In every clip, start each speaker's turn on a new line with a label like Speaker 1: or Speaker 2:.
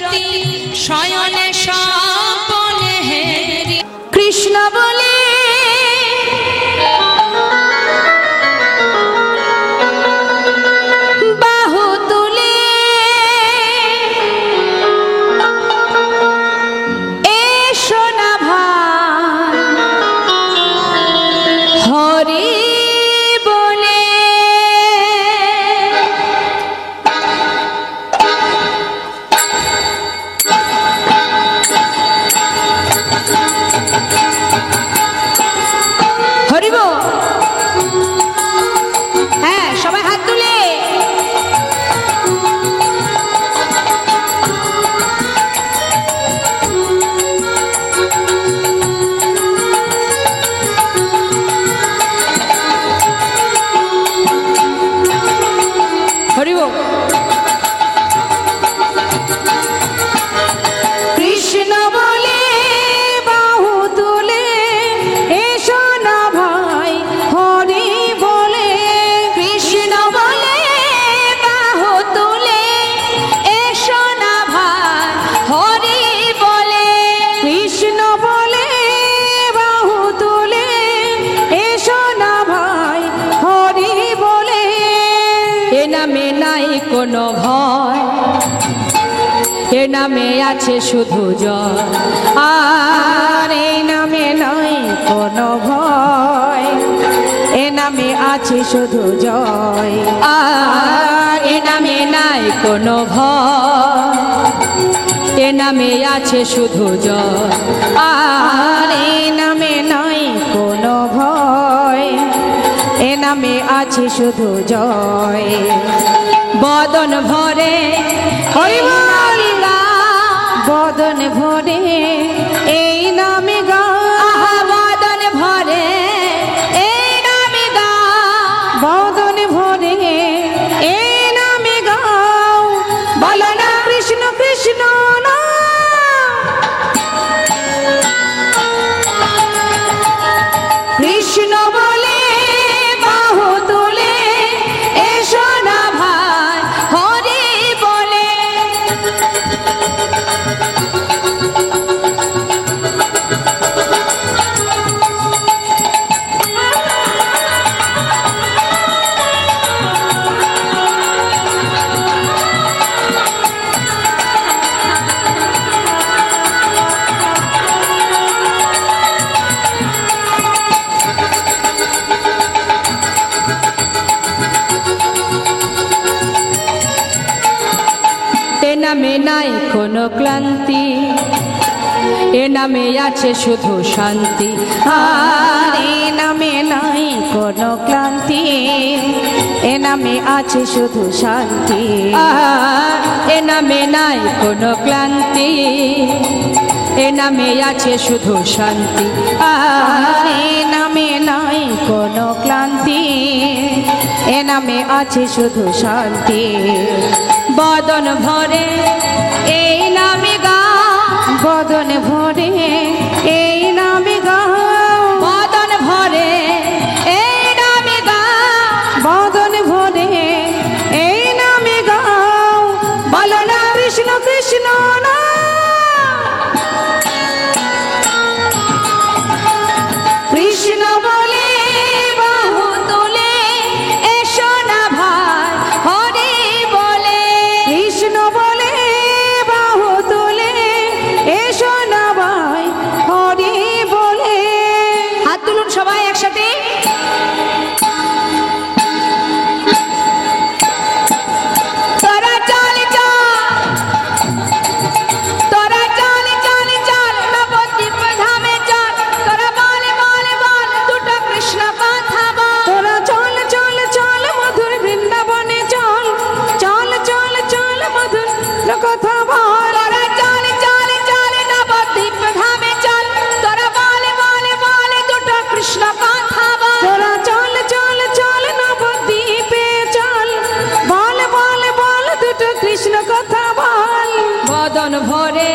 Speaker 1: রতি শয়নে স্বপনে হেরি কৃষ্ণ বলে বাহু তুলে এসো না ভাই হরি বলে হরিব হ্যাঁ সবাই হাত তুলে হরিব কৃষ্ণ বলে বাহু তুলে এসো না ভাই হরি বলে কৃষ্ণ বলে বাহু তুলে এসো না ভাই হরি বলে কৃষ্ণ বলে বাহু তুলে এসো না ভাই হরি বলে এ নামে নাই কোনো ভয় এ নামে আছে শুধু জয় আর এই নামে নাই কোনো ভয় এ নামে আছে শুধু জয় আর এ নামে নাই কোনো ভয় এ নামে আছে শুধু জয় আর এই নামে নাই কোনো ভয় এ নামে আছে শুধু জয় বদন ভরে হরি বল বদন ভরে এই নামে গা বদন ভরে এই নামে গা বদন ভরে এই নামে গাও বলো না কৃষ্ণ কৃষ্ণ না কৃষ্ণ বলে বাহু তুলে এসো না ভাই হরি বলে এ নামে নাই কোনো ক্লান্তি এ নামে আছে শুধু শান্তি আর এ নামে নাই কোনো ক্লান্তি এ নামে আছে শুধু শান্তি এ নামে নাই কোনো ক্লান্তি এ নামে আছে শুধু শান্তি আর এ নামে নাই কোনো ক্লান্তি এ নামে আছে শুধু শান্তি বদন ভরে এই নামে গা বদন ভরে এই নামে গা বদন ভরে এই নামে গা বদন ভরে এই নামে গাও বলো না কৃষ্ণ কৃষ্ণ না কৃষ্ণ বলে বাহু তুলে এসো না ভাই হরি বলে কৃষ্ণ বলে বাহু তুলে এসো না ভাই হরি বলে হাত তুলুন সবাই একসাথে তোরা চল তোরা চল চল চল নবদ্বীপ ধামে চল তোরা বল বল বল দুটো কৃষ্ণ কথা বল তোরা চল চল চল মধুর বৃন্দাবনে চল চল চল চল মধুর কথা বল তোরা চল চল চল নবদ্বীপ ধামে চল তোরা বল বল বল দুটো কৃষ্ণ কথা বল তোরা চল চল চল নবদ্বীপে চল বল বল বল দুটো কৃষ্ণ কথা বল বদন ভরে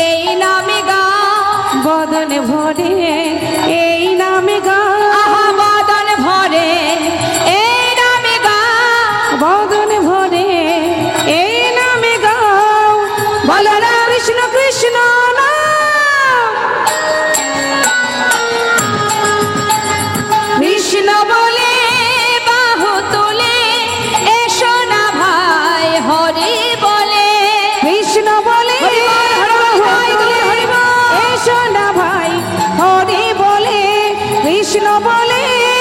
Speaker 1: এই নামে গা বদন ভরে এই নামে গা বদন ভরে এই নামে গা বদন ভরে এই নামে গাও বলে